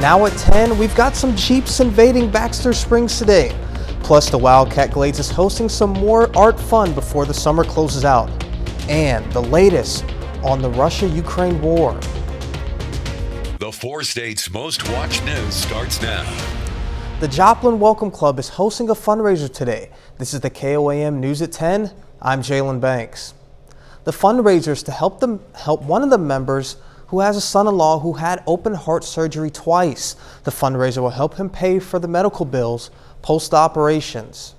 Now at 10, we've got some Jeeps invading Baxter Springs today. Plus, the Wildcat Glades is hosting some more art fun before the summer closes out. And the latest on the Russia-Ukraine war. The 4 states' most watched news starts now. The Joplin Welcome Club is hosting a fundraiser today. This is the KOAM News at 10. I'm Jalen Banks. The fundraiser is to help one of the members who has a son-in-law who had open heart surgery twice. The fundraiser will help him pay for the medical bills post-operations.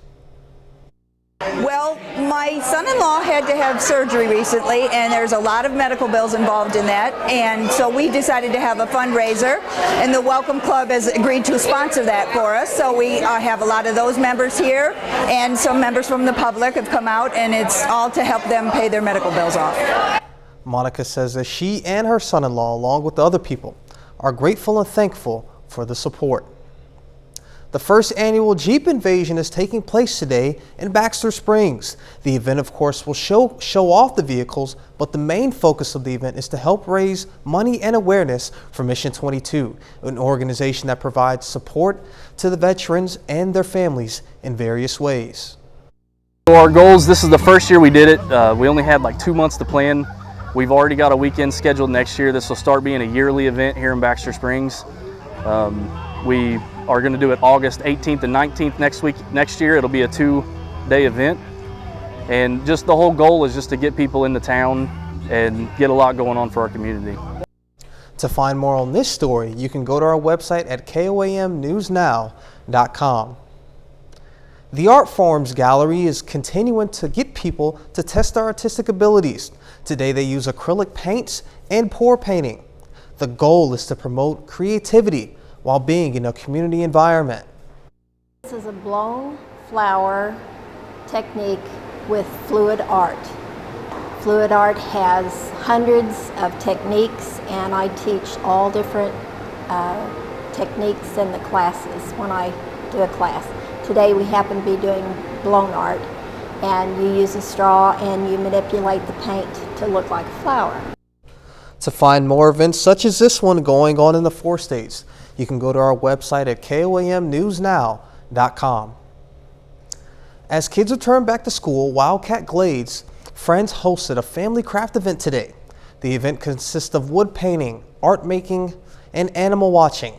Well, my son-in-law had to have surgery recently, and there's a lot of medical bills involved in that, and so we decided to have a fundraiser, and the Welcome Club has agreed to sponsor that for us. So we have a lot of those members here, and some members from the public have come out, and it's all to help them pay their medical bills off. Monica says that she and her son-in-law, along with the other people, are grateful and thankful for the support. The first annual Jeep Invasion is taking place today in Baxter Springs. The event, of course, will show off the vehicles, but the main focus of the event is to help raise money and awareness for Mission 22, an organization that provides support to the veterans and their families in various ways. So our goals, this is the first year we did it. We only had like 2 months to plan. We've already got a weekend scheduled next year. This will start being a yearly event here in Baxter Springs. We are going to do it August 18th and 19th next year. It'll be a 2-day event. And just the whole goal is just to get people into town and get a lot going on for our community. To find more on this story, you can go to our website at koamnewsnow.com. The Art Forms Gallery is continuing to get people to test their artistic abilities. Today they use acrylic paints and pour painting. The goal is to promote creativity while being in a community environment. This is a blown flower technique with fluid art. Fluid art has hundreds of techniques, and I teach all different techniques in the classes when I do a class. Today we happen to be doing blown art, and you use a straw and you manipulate the paint to look like a flower. To find more events such as this one going on in the 4 states, you can go to our website at koamnewsnow.com. As kids return back to school, Wildcat Glades Friends hosted a family craft event today. The event consists of wood painting, art making, and animal watching.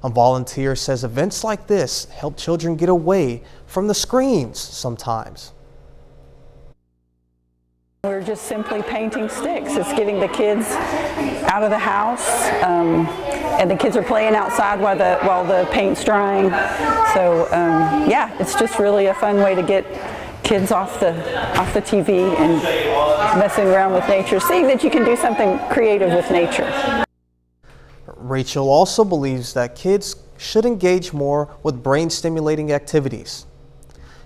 A volunteer says events like this help children get away from the screens sometimes. We're just simply painting sticks. It's getting the kids out of the house, and the kids are playing outside while the paint's drying. So yeah, it's just really a fun way to get kids off the TV and messing around with nature, seeing that you can do something creative with nature. Rachel also believes that kids should engage more with brain-stimulating activities.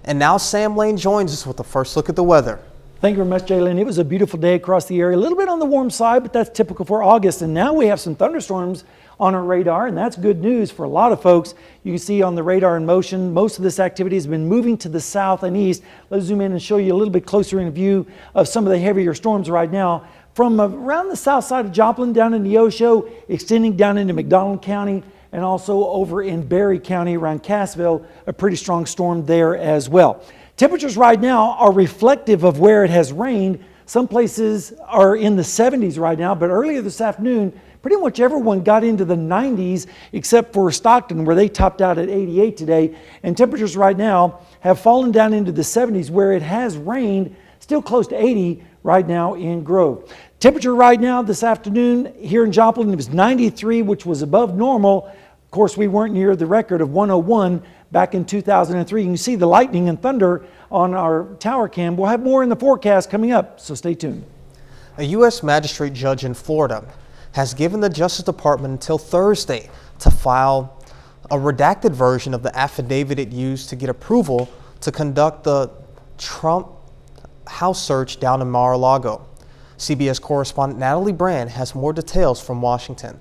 And now Sam Lane joins us with the first look at the weather. Thank you very much, Jalen. It was a beautiful day across the area. A little bit on the warm side, but that's typical for August. And now we have some thunderstorms on our radar, and that's good news for a lot of folks. You can see on the radar in motion, most of this activity has been moving to the south and east. Let's zoom in and show you a little bit closer in view of some of the heavier storms right now. From around the south side of Joplin down in Neosho, extending down into McDonald County, and also over in Berry County around Cassville, a pretty strong storm there as well. Temperatures right now are reflective of where it has rained. Some places are in the 70s right now, but earlier this afternoon, pretty much everyone got into the 90s except for Stockton, where they topped out at 88 today. And temperatures right now have fallen down into the 70s where it has rained, still close to 80 right now in Grove. Temperature right now this afternoon here in Joplin, it was 93, which was above normal. Of course, we weren't near the record of 101 back in 2003. You can see the lightning and thunder on our tower cam. We'll have more in the forecast coming up, so stay tuned. A U.S. magistrate judge in Florida has given the Justice Department until Thursday to file a redacted version of the affidavit it used to get approval to conduct the Trump house search down in Mar-a-Lago. CBS correspondent Natalie Brand has more details from Washington.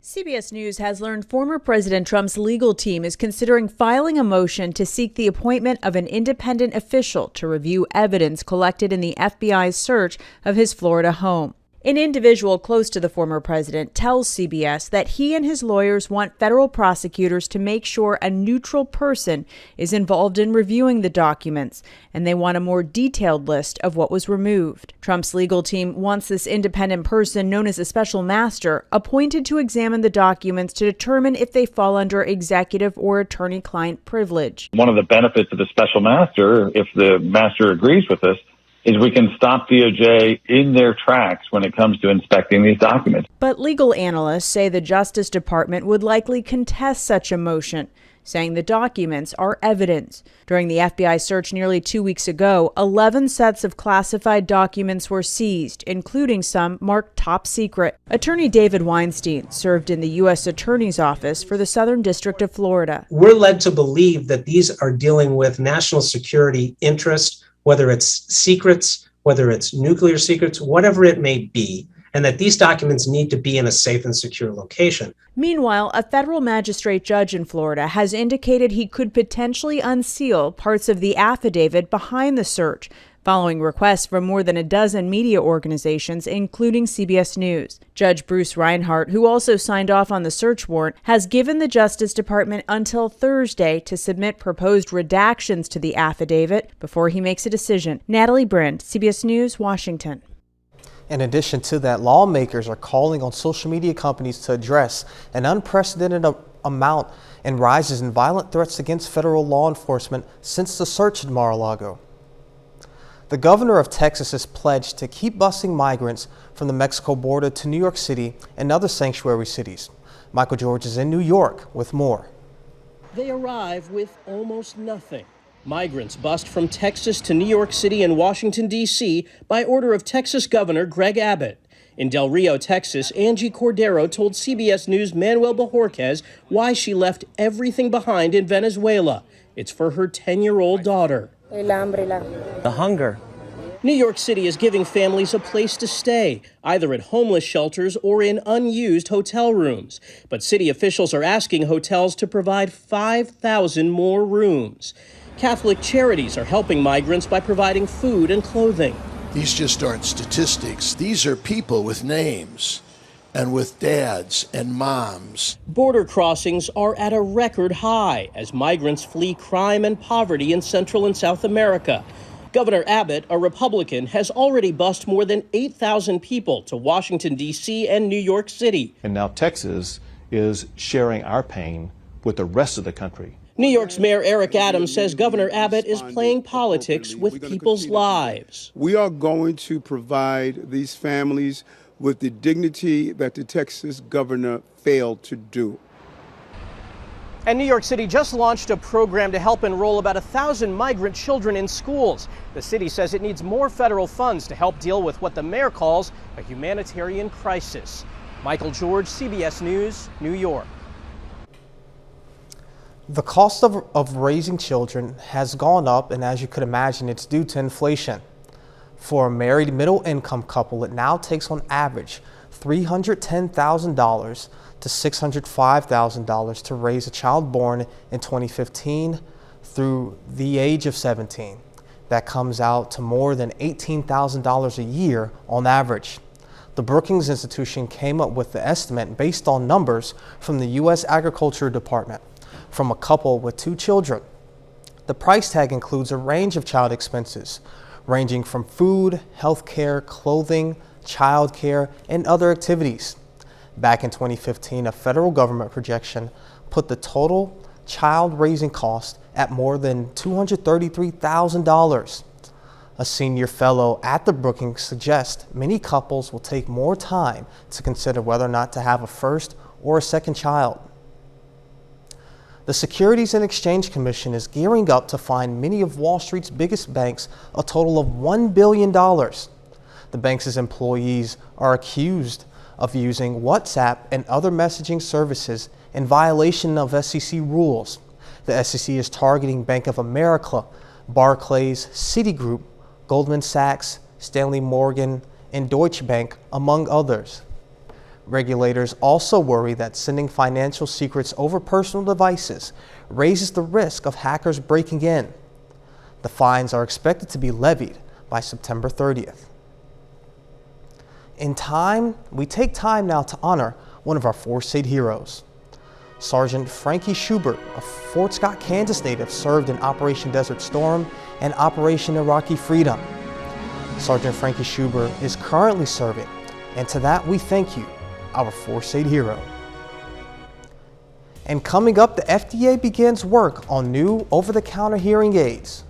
CBS News has learned former President Trump's legal team is considering filing a motion to seek the appointment of an independent official to review evidence collected in the FBI's search of his Florida home. An individual close to the former president tells CBS that he and his lawyers want federal prosecutors to make sure a neutral person is involved in reviewing the documents, and they want a more detailed list of what was removed. Trump's legal team wants this independent person, known as a special master, appointed to examine the documents to determine if they fall under executive or attorney-client privilege. One of the benefits of the special master, if the master agrees with us, is we can stop DOJ in their tracks when it comes to inspecting these documents. But legal analysts say the Justice Department would likely contest such a motion, saying the documents are evidence. During the FBI search nearly 2 weeks ago, 11 sets of classified documents were seized, including some marked top secret. Attorney David Weinstein served in the U.S. Attorney's Office for the Southern District of Florida. We're led to believe that these are dealing with national security interest, whether it's secrets, whether it's nuclear secrets, whatever it may be, and that these documents need to be in a safe and secure location. Meanwhile, a federal magistrate judge in Florida has indicated he could potentially unseal parts of the affidavit behind the search, following requests from more than a dozen media organizations, including CBS News. Judge Bruce Reinhart, who also signed off on the search warrant, has given the Justice Department until Thursday to submit proposed redactions to the affidavit before he makes a decision. Natalie Brind, CBS News, Washington. In addition to that, lawmakers are calling on social media companies to address an unprecedented amount in rises in violent threats against federal law enforcement since the search in Mar-a-Lago. The governor of Texas has pledged to keep busing migrants from the Mexico border to New York City and other sanctuary cities. Michael George is in New York with more. They arrive with almost nothing. Migrants bust from Texas to New York City and Washington, D.C. by order of Texas Governor Greg Abbott. In Del Rio, Texas, Angie Cordero told CBS News' Manuel Bojorquez why she left everything behind in Venezuela. It's for her 10-year-old daughter. The hunger. New York City is giving families a place to stay, either at homeless shelters or in unused hotel rooms. But city officials are asking hotels to provide 5,000 more rooms. Catholic charities are helping migrants by providing food and clothing. These just aren't statistics. These are people with names and with dads and moms. Border crossings are at a record high as migrants flee crime and poverty in Central and South America. Governor Abbott, a Republican, has already bused more than 8,000 people to Washington, D.C. and New York City. And now Texas is sharing our pain with the rest of the country. New York's Mayor Eric Adams says Governor Abbott is playing politics with people's lives. We are going to provide these families with the dignity that the Texas governor failed to do. And New York City just launched a program to help enroll about 1,000 migrant children in schools. The city says it needs more federal funds to help deal with what the mayor calls a humanitarian crisis. Michael George, CBS News, New York. The cost of raising children has gone up, and as you could imagine, it's due to inflation. For a married middle-income couple, it now takes on average $310,000 to $605,000 to raise a child born in 2015 through the age of 17. That comes out to more than $18,000 a year on average. The Brookings Institution came up with the estimate based on numbers from the U.S. Agriculture Department from a couple with 2 children. The price tag includes a range of child expenses, ranging from food, health care, clothing, child care, and other activities. Back in 2015, a federal government projection put the total child raising cost at more than $233,000. A senior fellow at the Brookings suggests many couples will take more time to consider whether or not to have a first or a second child. The Securities and Exchange Commission is gearing up to fine many of Wall Street's biggest banks a total of $1 billion. The bank's employees are accused of using WhatsApp and other messaging services in violation of SEC rules. The SEC is targeting Bank of America, Barclays, Citigroup, Goldman Sachs, Stanley Morgan, and Deutsche Bank, among others. Regulators also worry that sending financial secrets over personal devices raises the risk of hackers breaking in. The fines are expected to be levied by September 30th. We take time now to honor one of our four-state heroes. Sergeant Frankie Schubert, a Fort Scott, Kansas native, served in Operation Desert Storm and Operation Iraqi Freedom. Sergeant Frankie Schubert is currently serving, and to that we thank you, our four-state hero. And coming up, the FDA begins work on new over-the-counter hearing aids.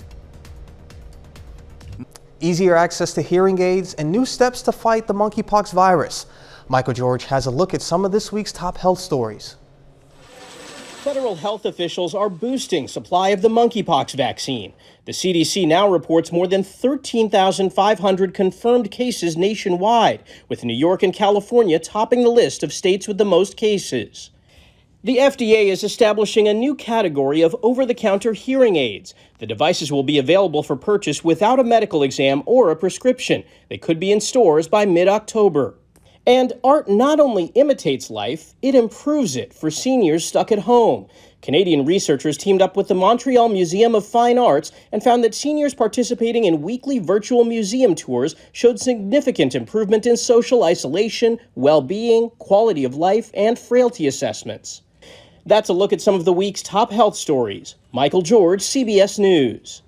Easier access to hearing aids and new steps to fight the monkeypox virus. Michael George has a look at some of this week's top health stories. Federal health officials are boosting supply of the monkeypox vaccine. The CDC now reports more than 13,500 confirmed cases nationwide, with New York and California topping the list of states with the most cases. The FDA is establishing a new category of over-the-counter hearing aids. The devices will be available for purchase without a medical exam or a prescription. They could be in stores by mid-October. And art not only imitates life, it improves it for seniors stuck at home. Canadian researchers teamed up with the Montreal Museum of Fine Arts and found that seniors participating in weekly virtual museum tours showed significant improvement in social isolation, well-being, quality of life, and frailty assessments. That's a look at some of the week's top health stories. Michael George, CBS News.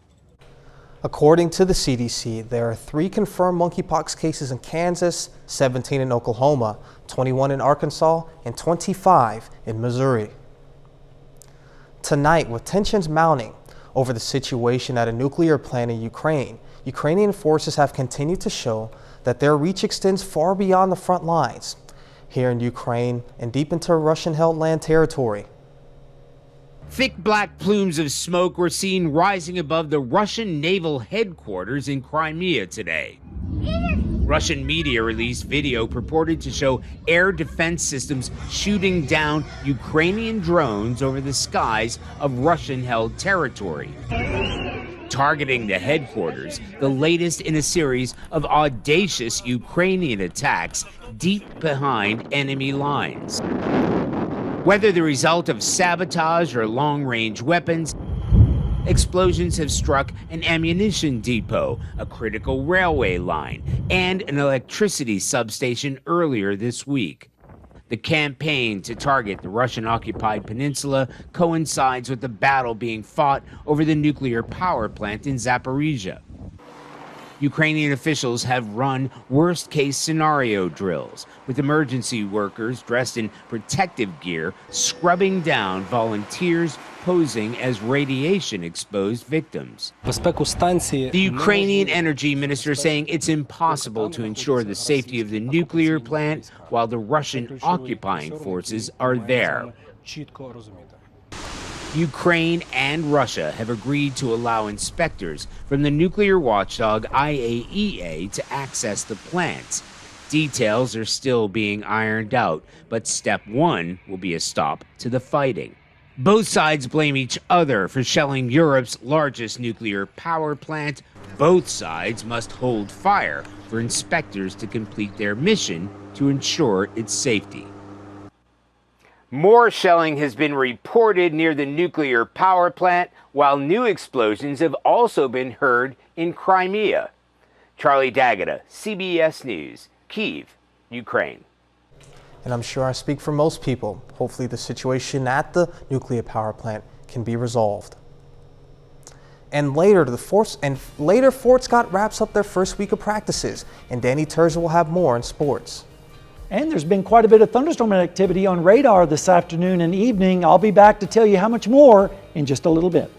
According to the CDC, there are 3 confirmed monkeypox cases in Kansas, 17 in Oklahoma, 21 in Arkansas, and 25 in Missouri. Tonight, with tensions mounting over the situation at a nuclear plant in Ukraine, Ukrainian forces have continued to show that their reach extends far beyond the front lines here in Ukraine and deep into Russian-held land territory. Thick black plumes of smoke were seen rising above the Russian naval headquarters in Crimea today. Russian media released video purported to show air defense systems shooting down Ukrainian drones over the skies of Russian-held territory, targeting the headquarters, the latest in a series of audacious Ukrainian attacks deep behind enemy lines. Whether the result of sabotage or long-range weapons, explosions have struck an ammunition depot, a critical railway line, and an electricity substation earlier this week. The campaign to target the Russian-occupied peninsula coincides with the battle being fought over the nuclear power plant in Zaporizhia. Ukrainian officials have run worst-case scenario drills, with emergency workers dressed in protective gear scrubbing down volunteers posing as radiation-exposed victims. The Ukrainian energy minister saying it's impossible to ensure the safety of the nuclear plant while the Russian occupying forces are there. Ukraine and Russia have agreed to allow inspectors from the nuclear watchdog IAEA to access the plants. Details are still being ironed out, but step 1 will be a stop to the fighting. Both sides blame each other for shelling Europe's largest nuclear power plant. Both sides must hold fire for inspectors to complete their mission to ensure its safety. More shelling has been reported near the nuclear power plant, while new explosions have also been heard in Crimea. Charlie D'Agata, CBS News, Kyiv, Ukraine. And I'm sure I speak for most people. Hopefully the situation at the nuclear power plant can be resolved. And later, Fort Scott wraps up their first week of practices, and Danny Terza will have more in sports. And there's been quite a bit of thunderstorm activity on radar this afternoon and evening. I'll be back to tell you how much more in just a little bit.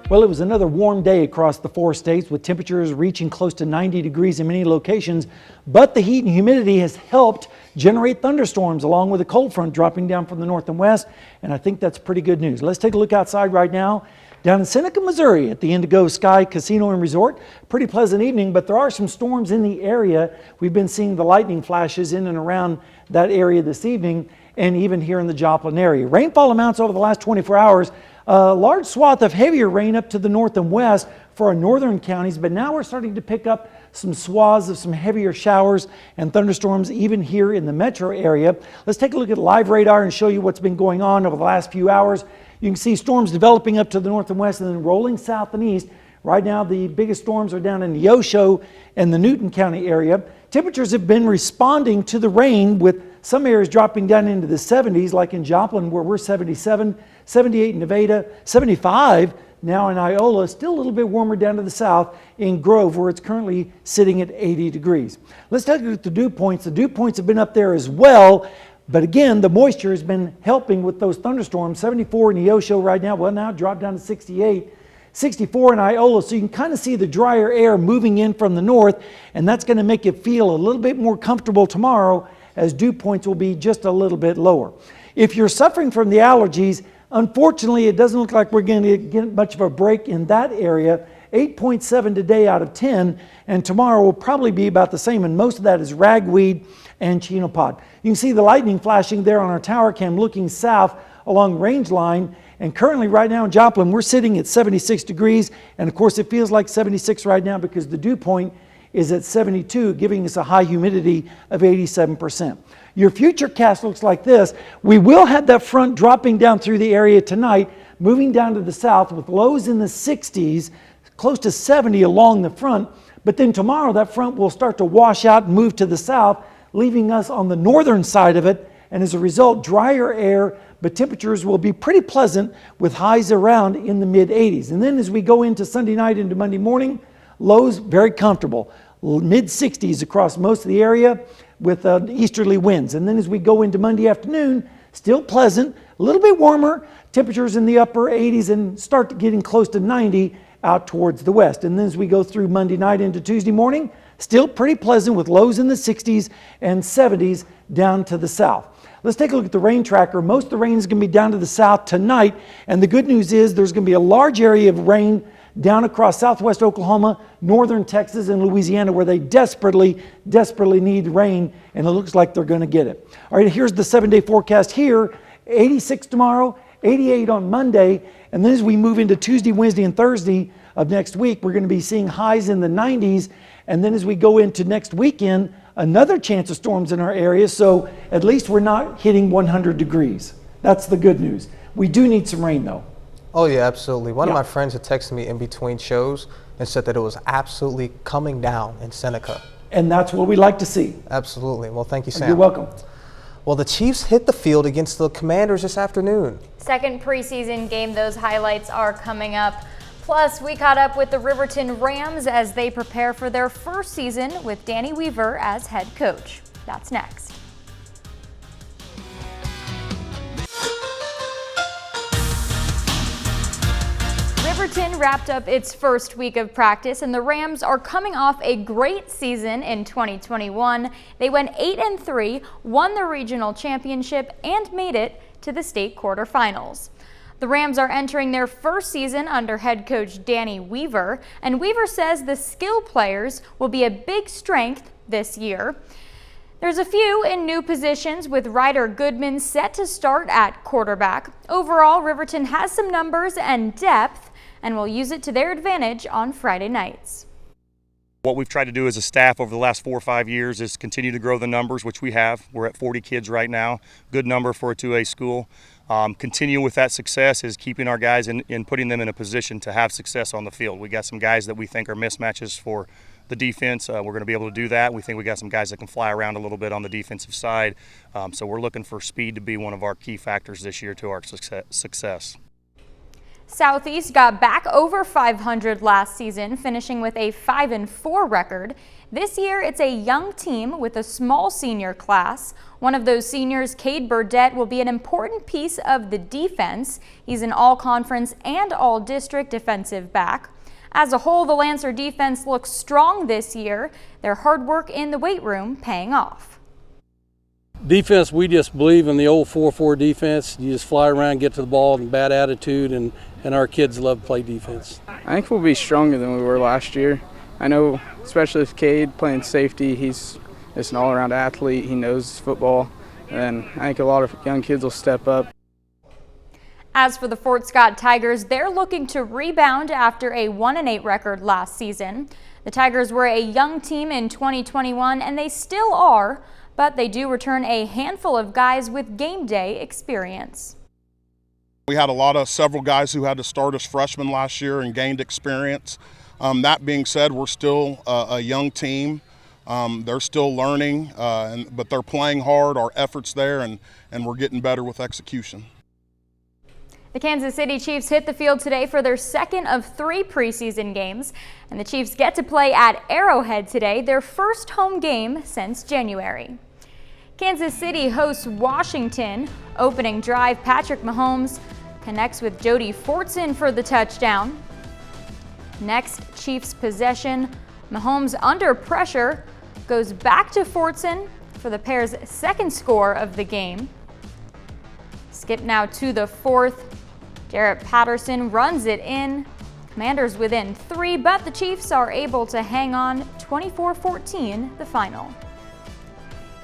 Well, it was another warm day across the 4 states with temperatures reaching close to 90 degrees in many locations, but the heat and humidity has helped generate thunderstorms along with a cold front dropping down from the north and west, and I think that's pretty good news. Let's take a look outside right now. Down in Seneca, Missouri at the Indigo Sky Casino and Resort. Pretty pleasant evening, but there are some storms in the area. We've been seeing the lightning flashes in and around that area this evening and even here in the Joplin area. Rainfall amounts over the last 24 hours. A large swath of heavier rain up to the north and west for our northern counties, but now we're starting to pick up some swaths of some heavier showers and thunderstorms even here in the metro area. Let's take a look at live radar and show you what's been going on over the last few hours. You can see storms developing up to the north and west and then rolling south and east, Right now, the biggest storms are down in Neosho and the Newton County area. Temperatures have been responding to the rain, with some areas dropping down into the 70s, like in Joplin, where we're 77, 78 in Nevada, 75 now in Iola, still a little bit warmer down to the south in Grove, where it's currently sitting at 80 degrees. Let's take a look at the dew points. The dew points have been up there as well, but again, the moisture has been helping with those thunderstorms. 74 in Neosho right now, well, now dropped down to 68. 64 in Iola, so you can kind of see the drier air moving in from the north, and that's going to make it feel a little bit more comfortable tomorrow, as dew points will be just a little bit lower. If you're suffering from the allergies, unfortunately, it doesn't look like we're going to get much of a break in that area. 8.7 today out of 10, and tomorrow will probably be about the same, and most of that is ragweed and chenopod. You can see the lightning flashing there on our tower cam looking south along range line, and currently right now in Joplin we're sitting at 76 degrees, and of course it feels like 76 right now because the dew point is at 72, giving us a high humidity of 87%. Your futurecast looks like this. We will have that front dropping down through the area tonight, moving down to the south with lows in the 60s, close to 70 along the front, but then tomorrow that front will start to wash out and move to the south, leaving us on the northern side of it, and as a result, drier air, but temperatures will be pretty pleasant with highs around in the mid-80s. And then as we go into Sunday night into Monday morning, lows very comfortable, mid-60s across most of the area with easterly winds. And then as we go into Monday afternoon, still pleasant, a little bit warmer, temperatures in the upper 80s and start getting close to 90 out towards the west. And then as we go through Monday night into Tuesday morning, still pretty pleasant with lows in the 60s and 70s down to the south. Let's take a look at the rain tracker. Most of the rain is going to be down to the south tonight, and the good news is there's going to be a large area of rain down across southwest Oklahoma, northern Texas, and Louisiana, where they desperately need rain, and it looks like they're going to get it. All right, here's the 7-day forecast here. 86 tomorrow, 88 on Monday, and then as we move into Tuesday, Wednesday, and Thursday of next week, we're going to be seeing highs in the 90s, and then as we go into next weekend, another chance of storms in our area, so at least we're not hitting 100 degrees. That's the good news. We do need some rain, though. Oh, yeah, absolutely. One of my friends had texted me in between shows and said that it was absolutely coming down in Seneca. And that's what we like to see. Absolutely. Well, thank you, Sam. You're welcome. Well, the Chiefs hit the field against the Commanders this afternoon. Second preseason game, those highlights are coming up. Plus, we caught up with the Riverton Rams as they prepare for their first season with Danny Weaver as head coach. That's next. Riverton wrapped up its first week of practice, and the Rams are coming off a great season in 2021. They went 8-3, won the regional championship, and made it to the state quarterfinals. The Rams are entering their first season under head coach Danny Weaver, and Weaver says the skill players will be a big strength this year. There's a few in new positions, with Ryder Goodman set to start at quarterback. Overall, Riverton has some numbers and depth and will use it to their advantage on Friday nights. What we've tried to do as a staff over the last 4 or 5 years is continue to grow the numbers, which we have. We're at 40 kids right now, good number for a 2A school. Continue with that success is keeping our guys in putting them in a position to have success on the field. We got some guys that we think are mismatches for the defense. We're going to be able to do that. We think we got some guys that can fly around a little bit on the defensive side. So we're looking for speed to be one of our key factors this year to our success. Southeast got back over 500 last season, finishing with a 5-4 record. This year, it's a young team with a small senior class. One of those seniors, Cade Burdett, will be an important piece of the defense. He's an all-conference and all-district defensive back. As a whole, the Lancer defense looks strong this year. Their hard work in the weight room paying off. Defense, we just believe in the old 4-4 defense. You just fly around, get to the ball, and bad attitude, and our kids love to play defense. I think we'll be stronger than we were last year. I know, especially with Cade playing safety, he's just an all-around athlete. He knows football, and I think a lot of young kids will step up. As for the Fort Scott Tigers, they're looking to rebound after a 1-8 record last season. The Tigers were a young team in 2021, and they still are, but they do return a handful of guys with game day experience. We had several guys who had to start as freshmen last year and gained experience. That being said, we're still a young team. They're still learning, but they're playing hard. Our effort's there, and we're getting better with execution. The Kansas City Chiefs hit the field today for their second of 3 preseason games, and the Chiefs get to play at Arrowhead today, their first home game since January. Kansas City hosts Washington. Opening drive, Patrick Mahomes connects with Jody Fortson for the touchdown. Next Chiefs possession, Mahomes under pressure goes back to Fortson for the pair's second score of the game. Skip now to the 4th. Jarrett Patterson runs it in. Commanders within 3, but the Chiefs are able to hang on 24-14 the final.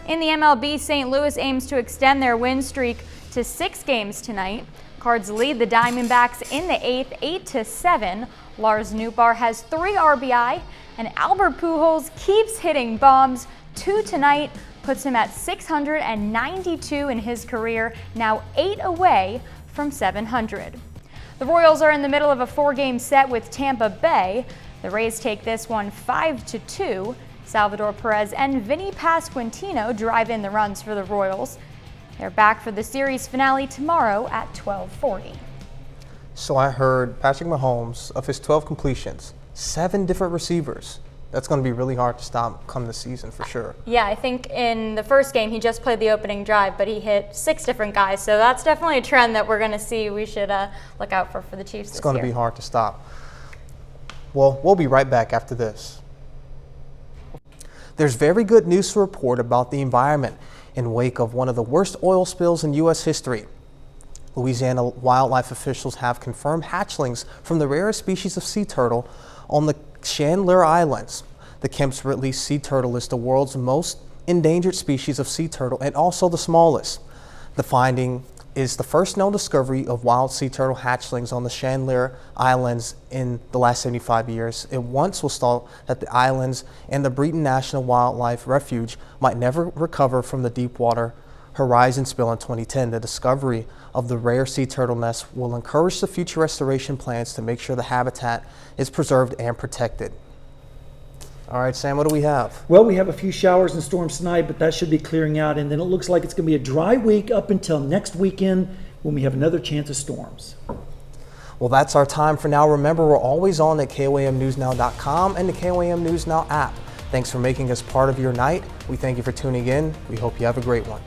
In the MLB, St. Louis aims to extend their win streak to 6 games tonight. Cards lead the Diamondbacks in the 8th, 8-7. Lars Nootbaar has 3 RBI, and Albert Pujols keeps hitting bombs. 2 tonight puts him at 692 in his career, now 8 away from 700. The Royals are in the middle of a 4-game set with Tampa Bay. The Rays take this one 5-2. Salvador Perez and Vinny Pasquantino drive in the runs for the Royals. They're back for the series finale tomorrow at 12:40. So I heard Patrick Mahomes, of his 12 completions, 7 different receivers. That's going to be really hard to stop come the season for sure. Yeah, I think in the first game he just played the opening drive, but he hit 6 different guys. So that's definitely a trend that we're going to see. We should look out for the Chiefs this year. It's going to be hard to stop. Well, we'll be right back after this. There's very good news to report about the environment in wake of one of the worst oil spills in U.S. history. Louisiana wildlife officials have confirmed hatchlings from the rarest species of sea turtle on the Chandler Islands. The Kemp's released sea turtle is the world's most endangered species of sea turtle and also the smallest. The finding is the first known discovery of wild sea turtle hatchlings on the Chandler Islands in the last 75 years. It once was thought that the islands and the Breton National Wildlife Refuge might never recover from the Deepwater Horizon spill in 2010. The discovery of the rare sea turtle nest will encourage the future restoration plans to make sure the habitat is preserved and protected. All right, Sam, what do we have? Well, we have a few showers and storms tonight, but that should be clearing out. And then it looks like it's going to be a dry week up until next weekend when we have another chance of storms. Well, that's our time for now. Remember, we're always on at KOAMNewsNow.com and the KOAM News Now app. Thanks for making us part of your night. We thank you for tuning in. We hope you have a great one.